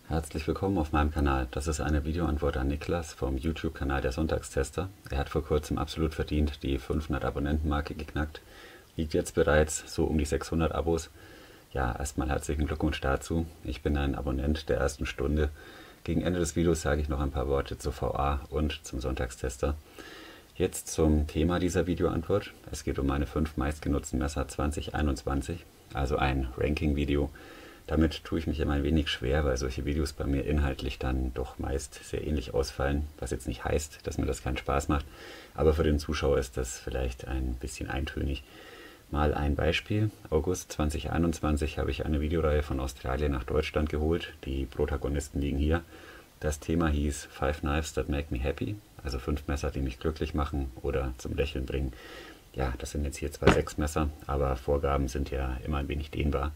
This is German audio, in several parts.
Herzlich willkommen auf meinem Kanal. Das ist eine Videoantwort an Niklas vom YouTube-Kanal der Sonntagstester. Er hat vor kurzem absolut verdient die 500 Abonnenten-Marke geknackt. Liegt jetzt bereits so um die 600 Abos. Ja, erstmal herzlichen Glückwunsch dazu. Ich bin ein Abonnent der ersten Stunde. Gegen Ende des Videos sage ich noch ein paar Worte zur VA und zum Sonntagstester. Jetzt zum Thema dieser Videoantwort. Es geht um meine 5 meistgenutzten Messer 2021, also ein Ranking-Video. Damit tue ich mich immer ein wenig schwer, weil solche Videos bei mir inhaltlich dann doch meist sehr ähnlich ausfallen, was jetzt nicht heißt, dass mir das keinen Spaß macht, aber für den Zuschauer ist das vielleicht ein bisschen eintönig. Mal ein Beispiel: August 2021 habe ich eine Videoreihe von Australien nach Deutschland geholt, die Protagonisten liegen hier. Das Thema hieß 5 Knives That Make Me Happy, also 5 Messer, die mich glücklich machen oder zum Lächeln bringen. Ja, das sind jetzt hier zwar 6 Messer, aber Vorgaben sind ja immer ein wenig dehnbar.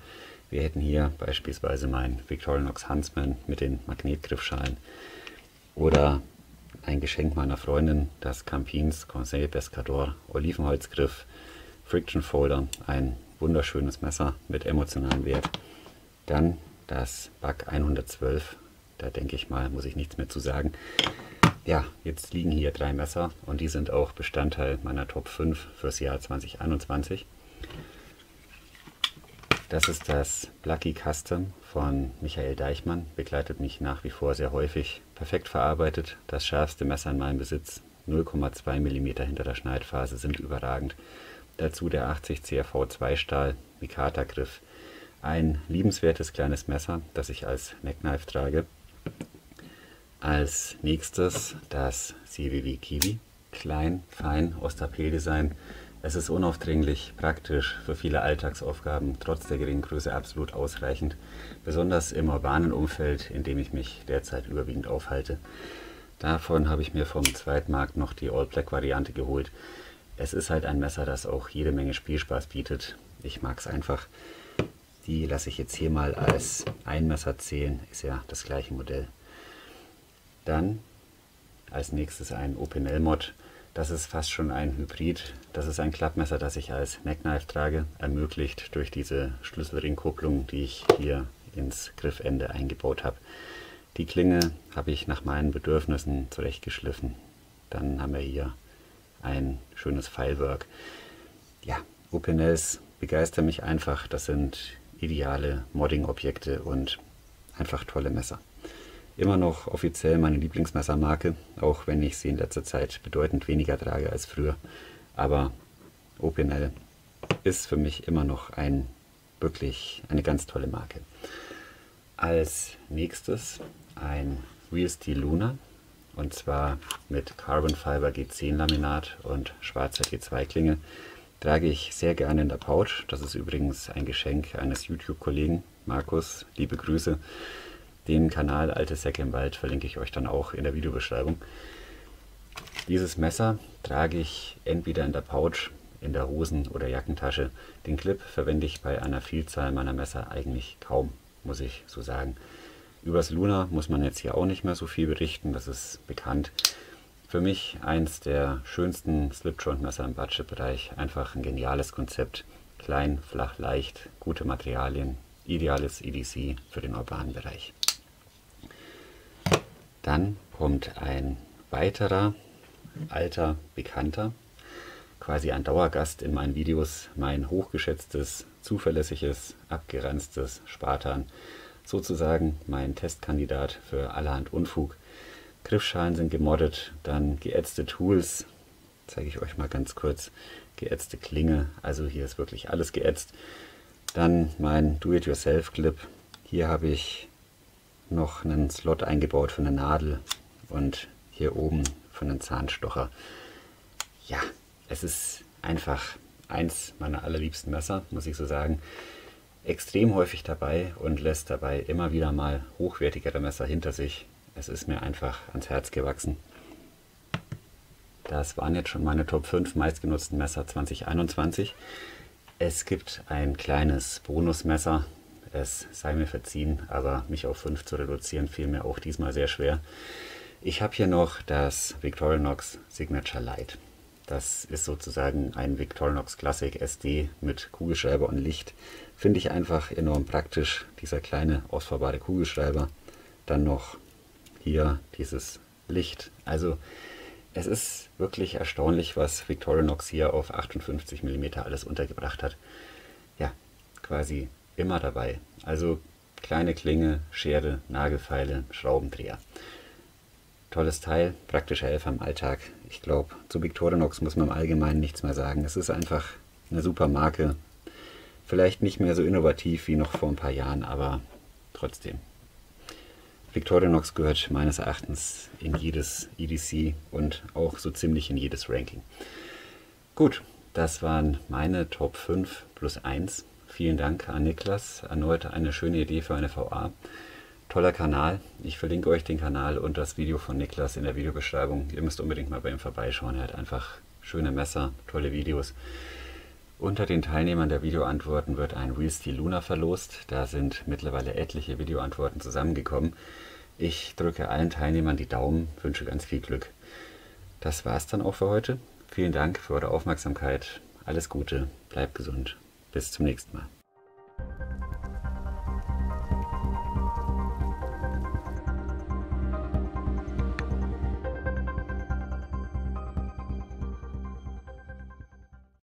Wir hätten hier beispielsweise mein Victorinox Huntsman mit den Magnetgriffschalen oder ein Geschenk meiner Freundin, das Campins Conseil Pescador Olivenholzgriff Friction Folder, ein wunderschönes Messer mit emotionalem Wert. Dann das Bug 112, da denke ich mal, muss ich nichts mehr zu sagen. Ja, jetzt liegen hier 3 Messer und die sind auch Bestandteil meiner Top 5 fürs Jahr 2021. Das ist das Lucky Custom von Michael Deichmann, begleitet mich nach wie vor sehr häufig. Perfekt verarbeitet, das schärfste Messer in meinem Besitz, 0,2 mm hinter der Schneidphase sind überragend. Dazu der 80 CRV 2 Stahl Mikata Griff. Ein liebenswertes kleines Messer, das ich als Neckknife trage. Als nächstes das CWW Kiwi, klein, fein, aus Tapeldesign. Es ist unaufdringlich, praktisch, für viele Alltagsaufgaben, trotz der geringen Größe absolut ausreichend, besonders im urbanen Umfeld, in dem ich mich derzeit überwiegend aufhalte. Davon habe ich mir vom Zweitmarkt noch die All-Black-Variante geholt. Es ist halt ein Messer, das auch jede Menge Spielspaß bietet. Ich mag es einfach. Die lasse ich jetzt hier mal als ein Messer zählen, ist ja das gleiche Modell. Dann als nächstes ein Opinel Mod. Das ist fast schon ein Hybrid. Das ist ein Klappmesser, das ich als Neckknife trage, ermöglicht durch diese Schlüsselringkupplung, die ich hier ins Griffende eingebaut habe. Die Klinge habe ich nach meinen Bedürfnissen zurechtgeschliffen. Dann haben wir hier ein schönes Filework. Ja, Opinels begeistern mich einfach. Das sind ideale Modding-Objekte und einfach tolle Messer. Immer noch offiziell meine Lieblingsmessermarke, auch wenn ich sie in letzter Zeit bedeutend weniger trage als früher. Aber Opinel ist für mich immer noch wirklich eine ganz tolle Marke. Als nächstes ein Real Steel Luna, und zwar mit Carbon Fiber G10 Laminat und schwarzer G2 Klinge. Trage ich sehr gerne in der Pouch. Das ist übrigens ein Geschenk eines YouTube-Kollegen, Markus, liebe Grüße. Den Kanal Alte Säcke im Wald verlinke ich euch dann auch in der Videobeschreibung. Dieses Messer trage ich entweder in der Pouch, in der Hosen- oder Jackentasche. Den Clip verwende ich bei einer Vielzahl meiner Messer eigentlich kaum, muss ich so sagen. Übers Luna muss man jetzt hier auch nicht mehr so viel berichten, das ist bekannt. Für mich eins der schönsten Slip-Joint-Messer im Budgetbereich. Einfach ein geniales Konzept. Klein, flach, leicht, gute Materialien, ideales EDC für den urbanen Bereich. Dann kommt ein weiterer alter Bekannter, quasi ein Dauergast in meinen Videos, mein hochgeschätztes, zuverlässiges, abgeranztes Spartan, sozusagen mein Testkandidat für allerhand Unfug. Griffschalen sind gemoddet, dann geätzte Tools, zeige ich euch mal ganz kurz, geätzte Klinge, also hier ist wirklich alles geätzt. Dann mein Do-it-yourself-Clip, hier habe ich noch einen Slot eingebaut für eine Nadel und hier oben für einen Zahnstocher. Ja, es ist einfach eins meiner allerliebsten Messer, muss ich so sagen. Extrem häufig dabei und lässt dabei immer wieder mal hochwertigere Messer hinter sich. Es ist mir einfach ans Herz gewachsen. Das waren jetzt schon meine Top 5 meistgenutzten Messer 2021. Es gibt ein kleines Bonusmesser. Es sei mir verziehen, aber mich auf 5 zu reduzieren fiel mir auch diesmal sehr schwer. Ich habe hier noch das Victorinox Signature Light. Das ist sozusagen ein Victorinox Classic SD mit Kugelschreiber und Licht. Finde ich einfach enorm praktisch, dieser kleine ausfahrbare Kugelschreiber. Dann noch hier dieses Licht. Also es ist wirklich erstaunlich, was Victorinox hier auf 58 mm alles untergebracht hat. Ja, quasi immer dabei. Also kleine Klinge, Schere, Nagelfeile, Schraubendreher. Tolles Teil, praktische Helfer im Alltag. Ich glaube, zu Victorinox muss man im Allgemeinen nichts mehr sagen. Es ist einfach eine super Marke. Vielleicht nicht mehr so innovativ wie noch vor ein paar Jahren, aber trotzdem. Victorinox gehört meines Erachtens in jedes EDC und auch so ziemlich in jedes Ranking. Gut, das waren meine Top 5 plus 1. Vielen Dank an Niklas. Erneut eine schöne Idee für eine VA. Toller Kanal. Ich verlinke euch den Kanal und das Video von Niklas in der Videobeschreibung. Ihr müsst unbedingt mal bei ihm vorbeischauen. Er hat einfach schöne Messer, tolle Videos. Unter den Teilnehmern der Videoantworten wird ein Real Steel Luna verlost. Da sind mittlerweile etliche Videoantworten zusammengekommen. Ich drücke allen Teilnehmern die Daumen, wünsche ganz viel Glück. Das war's dann auch für heute. Vielen Dank für eure Aufmerksamkeit. Alles Gute, bleibt gesund. Bis zum nächsten Mal.